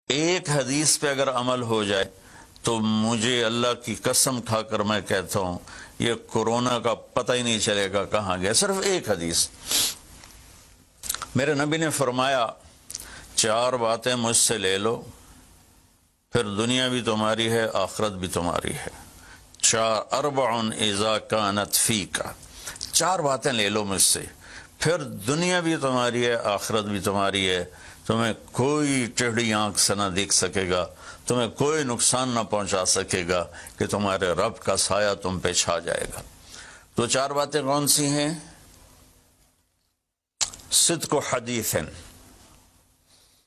ایک حدیث پہ اگر عمل ہو جائے تو مجھے اللہ کی قسم کھا کر میں کہتا ہوں یہ کورونا کا پتہ ہی نہیں چلے گا کہاں گیا. صرف ایک حدیث. میرے نبی نے فرمایا 4 باتیں مجھ سے لے لو پھر دنیا بھی تمہاری ہے آخرت بھی تمہاری ہے. 4 اذا کانت فیک. 4 باتیں لے لو مجھ سے پھر دنیا بھی تمہاری ہے آخرت بھی تمہاری ہے. تمہیں کوئی ٹیڑھی آنکھ سے نہ دیکھ سکے گا, تمہیں کوئی نقصان نہ پہنچا سکے گا کہ تمہارے رب کا سایہ تم پہ چھا جائے گا. تو 4 باتیں کون سی ہیں؟ صدق و حدیث,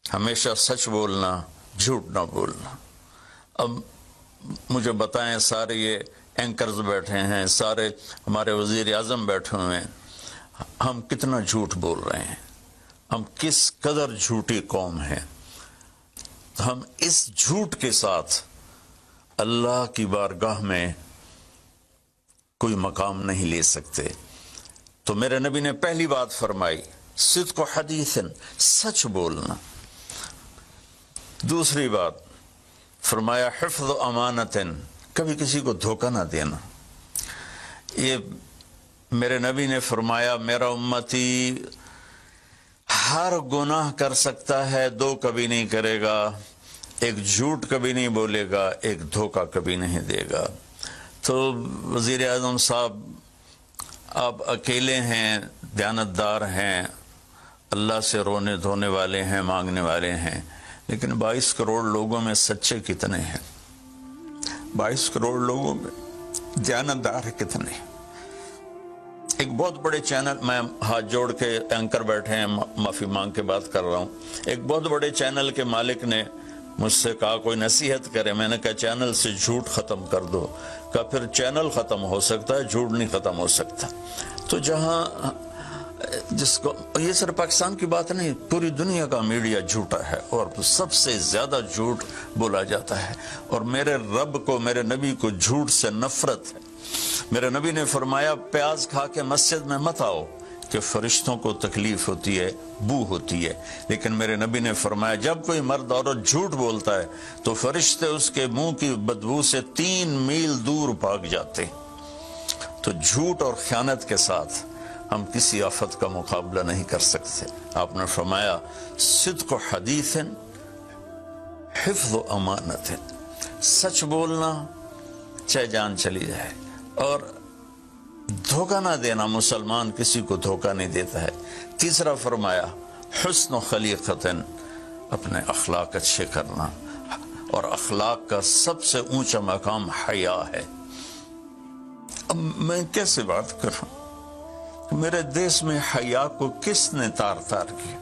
ہمیشہ سچ بولنا, جھوٹ نہ بولنا. اب مجھے بتائیں, سارے یہ اینکرز بیٹھے ہیں, سارے ہمارے وزیر اعظم بیٹھے ہوئے ہیں, ہم کتنا جھوٹ بول رہے ہیں, ہم کس قدر جھوٹی قوم ہیں. ہم اس جھوٹ کے ساتھ اللہ کی بارگاہ میں کوئی مقام نہیں لے سکتے. تو میرے نبی نے پہلی بات فرمائی صدق و حدیث, سچ بولنا. دوسری بات فرمایا حفظ و امانت, کبھی کسی کو دھوکہ نہ دینا. یہ میرے نبی نے فرمایا میرا امتی ہر گناہ کر سکتا ہے, 2 کبھی نہیں کرے گا, ایک جھوٹ کبھی نہیں بولے گا, ایک دھوکہ کبھی نہیں دے گا. تو وزیر اعظم صاحب آپ اکیلے ہیں, دیانتدار ہیں, اللہ سے رونے دھونے والے ہیں, مانگنے والے ہیں, لیکن 22 کروڑ لوگوں میں سچے کتنے ہیں؟ 22 کروڑ لوگوں میں دیانتدار کتنے ہیں؟ ایک بہت بڑے چینل, میں ہاتھ جوڑ کے اینکر بیٹھے ہیں, معافی مانگ کے بات کر رہا ہوں, ایک بہت بڑے چینل کے مالک نے مجھ سے کہا کوئی نصیحت کرے. میں نے کہا چینل سے جھوٹ ختم کر دو. کہا پھر چینل ختم ہو سکتا ہے, جھوٹ نہیں ختم ہو سکتا. تو جہاں جس کو, یہ صرف پاکستان کی بات نہیں, پوری دنیا کا میڈیا جھوٹا ہے اور سب سے زیادہ جھوٹ بولا جاتا ہے. اور میرے رب کو, میرے نبی کو جھوٹ سے نفرت ہے. میرے نبی نے فرمایا پیاز کھا کے مسجد میں مت آؤ کہ فرشتوں کو تکلیف ہوتی ہے, بو ہوتی ہے. لیکن میرے نبی نے فرمایا جب کوئی مرد عورت جھوٹ بولتا ہے تو فرشتے اس کے منہ کی بدبو سے 3 میل دور بھاگ جاتے. تو جھوٹ اور خیانت کے ساتھ ہم کسی آفت کا مقابلہ نہیں کر سکتے. آپ نے فرمایا صدق و حدیث, حفظ و امانت, سچ بولنا چاہے جان چلی جائے, اور دھوکہ نہ دینا. مسلمان کسی کو دھوکہ نہیں دیتا ہے. تیسرا فرمایا حسن و خلیقت, اپنے اخلاق اچھے کرنا, اور اخلاق کا سب سے اونچا مقام حیا ہے. اب میں کیسے بات کروں؟ میرے دیش میں حیا کو کس نے تار تار کیا؟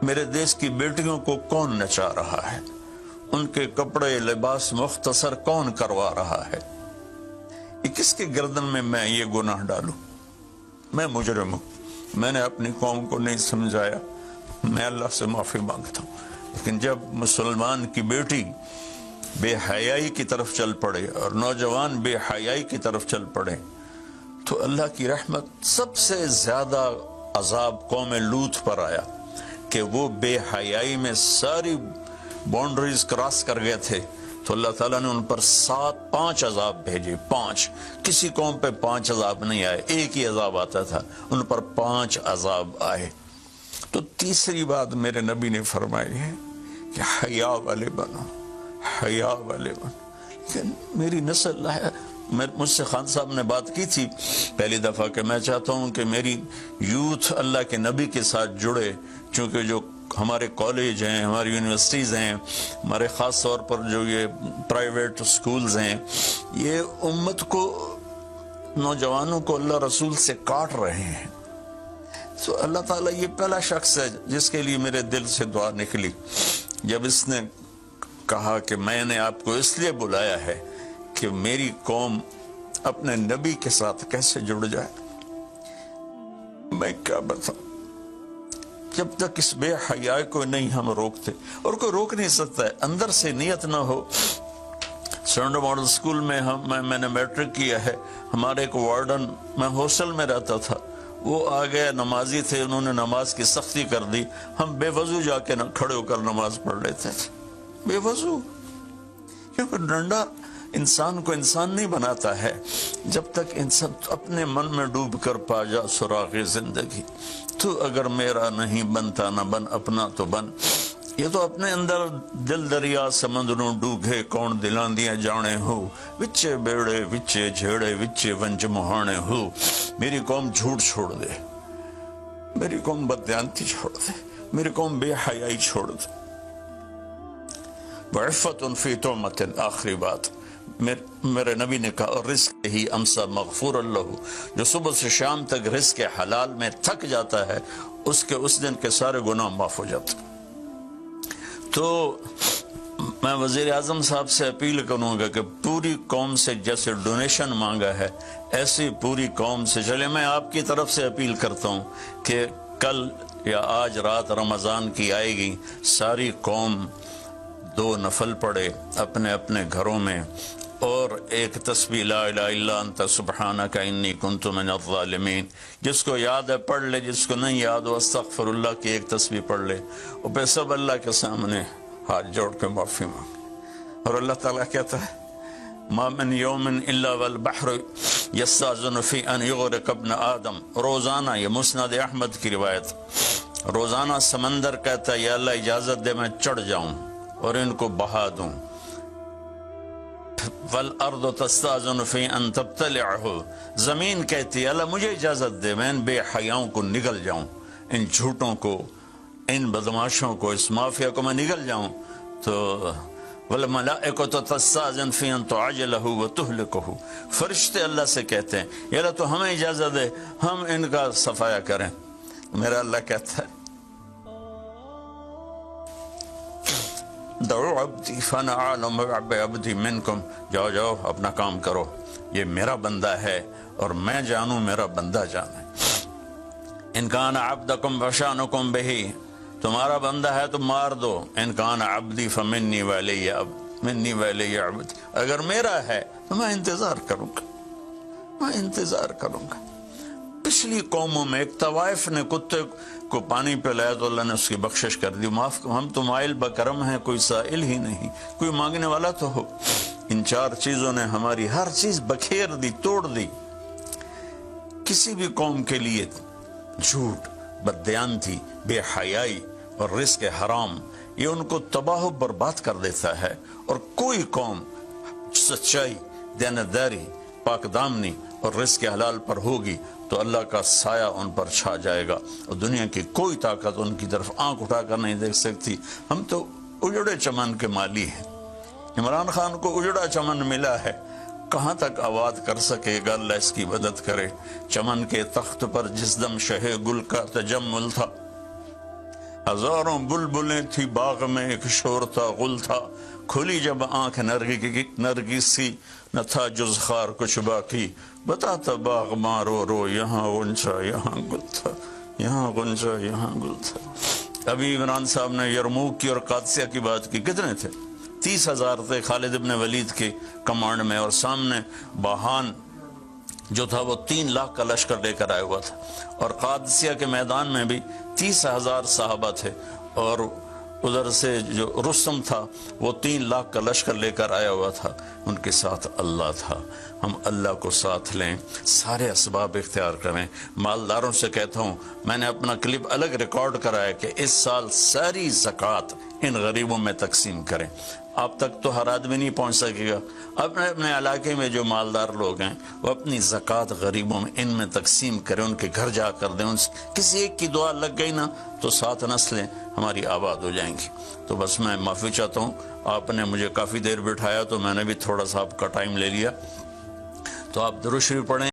میرے دیش کی بیٹیوں کو کون نچا رہا ہے؟ ان کے کپڑے لباس مختصر کون کروا رہا ہے؟ یہ کس کے گردن میں یہ گناہ ڈالوں؟ میں مجرم ہوں, میں نے اپنی قوم کو نہیں سمجھایا, میں اللہ سے معافی مانگتا ہوں. لیکن جب مسلمان کی بیٹی بے حیائی کی طرف چل پڑے اور نوجوان بے حیائی کی طرف چل پڑے تو اللہ کی رحمت. سب سے زیادہ عذاب قوم لوط پر آیا کہ وہ بے حیائی میں ساری باؤنڈریز کراس کر گئے تھے, تو اللہ تعالیٰ نے ان پر 5 عذاب بھیجے. 5, کسی قوم پہ 5 عذاب نہیں آئے, ایک ہی عذاب آتا تھا, ان پر 5 عذاب آئے. تو تیسری بات میرے نبی نے فرمائی ہے کہ حیا والے بنو, حیا والے بنو. لیکن میری نسل ہے, مجھ سے خان صاحب نے بات کی تھی پہلی دفعہ کہ میں چاہتا ہوں کہ میری یوتھ اللہ کے نبی کے ساتھ جڑے, چونکہ جو ہمارے کالج ہیں, ہماری یونیورسٹیز ہیں, ہمارے خاص طور پر جو یہ پرائیویٹ سکولز ہیں, یہ امت کو, نوجوانوں کو اللہ رسول سے کاٹ رہے ہیں. تو اللہ تعالیٰ یہ پہلا شخص ہے جس کے لیے میرے دل سے دعا نکلی جب اس نے کہا کہ میں نے آپ کو اس لیے بلایا ہے کہ میری قوم اپنے نبی کے ساتھ کیسے جڑ جائے. میں کیا بتاؤں, جب تک اس بے حیائی کو نہیں ہم روکتے, اور کوئی روک نہیں سکتا ہے, اندر سے نیت نہ ہو. سرنڈا ماڈل سکول میں میں نے میٹرک کیا ہے. ہمارے ایک وارڈن, میں ہاسٹل میں رہتا تھا, وہ آ گئے, نمازی تھے, انہوں نے نماز کی سختی کر دی, ہم بے وضو جا کے کھڑے ہو کر نماز پڑھ لیتے تھے. بے وضو، کیونکہ ڈنڈا انسان کو انسان نہیں بناتا ہے جب تک انسان اپنے من میں ڈوب کر پا جا سراغ زندگی۔ تو اگر میرا نہیں بنتا نہ بن، اپنا تو بن۔ یہ تو اپنے اندر دل دریا سمندروں ڈوگے کون دلان دیا جانے ہو، وچے بیڑے وچے جھیڑے وچے ونج مہانے ہو۔ میری قوم جھوٹ چھوڑ دے، میری قوم بددیانتی چھوڑ دے، میری قوم بے حیائی چھوڑ دے۔ وعفت فی تہمت، آخری بات میرے نبی نے کہا، رزق ہی امسا مغفور اللہ، جو صبح سے شام تک رزق حلال میں تھک جاتا ہے اس کے اس دن کے سارے گناہ معاف ہو جاتے۔ تو میں وزیر اعظم صاحب سے اپیل کروں گا کہ پوری قوم سے جیسے ڈونیشن مانگا ہے ایسی پوری قوم سے چلے۔ میں آپ کی طرف سے اپیل کرتا ہوں کہ کل یا آج رات رمضان کی آئے گی، ساری قوم 2 نفل پڑھے اپنے اپنے گھروں میں، اور ایک تسبیح لا الہ الا انت سبحانک انی کنت من الظالمین، جس کو یاد ہے پڑھ لے، جس کو نہیں یاد ہو استغفر اللہ کی ایک تسبیح پڑھ لے، اور پھر سب اللہ کے سامنے ہاتھ جوڑ کے معافی مانگے۔ اور اللہ تعالیٰ کہتا ہے ما من یوم الا والبحر یستاذن فی ان یغرق ابن آدم، روزانہ، یہ مسند احمد کی روایت، روزانہ سمندر کہتا ہے یا اللہ اجازت دے میں چڑھ جاؤں اور ان کو بہا دوں۔ والارض تستاذن فی ان تبتلعہ، زمین کہتی ہے اللہ مجھے اجازت دے میں ان بے حیاؤں کو نگل جاؤں، ان جھوٹوں کو، ان بدماشوں کو، اس مافیا کو میں نگل جاؤں۔ تو والملائکۃ تستاذن فی ان تعجلہ وتہلکہ، فرشتے اللہ سے کہتے ہیں یا اللہ تو ہمیں اجازت دے ہم ان کا صفایا کریں۔ میرا اللہ کہتا ہے دعو عبدی فانا عالم بعبدی منکم، جاؤ جاؤ اپنا کام کرو، یہ میرا بندہ ہے اور میں جانوں میرا بندہ جانے۔ ان کان عبدکم فشانکم بہی، تمہارا بندہ ہے تو مار دو، ان کان عبدی فمنی ولی منی ولی عبدی، اگر میرا ہے تو میں انتظار کروں گا، میں انتظار کروں گا۔ پچھلی قوموں میں ایک طوائف نے کتے کو پانی پلایا تو اللہ نے اس کی بخشش کر دی، معاف، ہم تو مائل بکرم ہیں، کوئی سائل ہی نہیں، کوئی مانگنے والا تو ہو۔ ان 4 چیزوں نے ہماری ہر چیز بکھیر دی، توڑ دی۔ کسی بھی قوم کے لیے جھوٹ، بددیانتی، بے حیائی اور رزق حرام یہ ان کو تباہ و برباد کر دیتا ہے، اور کوئی قوم سچائی، دیانتداری، پاک دامنی اور رزق حلال پر ہوگی تو اللہ کا سایہ ان پر چھا جائے گا، اور دنیا کی کوئی طاقت ان کی طرف آنکھ اٹھا کر نہیں دیکھ سکتی۔ ہم تو اجڑے چمن کے مالی ہیں، عمران خان کو اجڑا چمن ملا ہے، کہاں تک آباد کر سکے گا، اللہ اس کی مدد کرے۔ چمن کے تخت پر جس دم شہ گل کا تجمل تھا، ہزاروں بلبلیں تھی باغ میں، ایک شور تھا، غل تھا، کھلی جب آنکھ نرگس سی، نہ تھا جز خار کچھ باقی، بتاتا باغ مارو رو، یہاں غنچہ یہاں گل تھا، یہاں غنچہ یہاں گل تھا۔ ابھی عمران صاحب نے یرموک کی اور قادسیہ کی بات کی، کتنے تھے؟ 30,000 تھے خالد ابن ولید کے کمانڈ میں، اور سامنے باہان جو تھا وہ 3 لاکھ کا لشکر لے کر آیا ہوا تھا، اور قادسیہ کے میدان میں بھی 30,000 صحابہ تھے، اور ادھر سے جو رستم تھا وہ 3 لاکھ کا لشکر لے کر آیا ہوا تھا، ان کے ساتھ اللہ تھا۔ ہم اللہ کو ساتھ لیں، سارے اسباب اختیار کریں۔ مالداروں سے کہتا ہوں، میں نے اپنا کلپ الگ ریکارڈ کرا ہے کہ اس سال ساری زکوٰۃ ان غریبوں میں تقسیم کریں۔ آپ تک تو ہر آدمی نہیں پہنچ سکے گا، اپنے اپنے علاقے میں جو مالدار لوگ ہیں وہ اپنی زکوٰۃ غریبوں میں ان میں تقسیم کریں، ان کے گھر جا کر دیں، کسی ایک کی دعا لگ گئی نا تو 7 نسلیں ہماری آباد ہو جائیں گی۔ تو بس میں معافی چاہتا ہوں، آپ نے مجھے کافی دیر بٹھایا تو میں نے بھی تھوڑا سا آپ کا ٹائم لے لیا، تو آپ درود شریف پڑھیں۔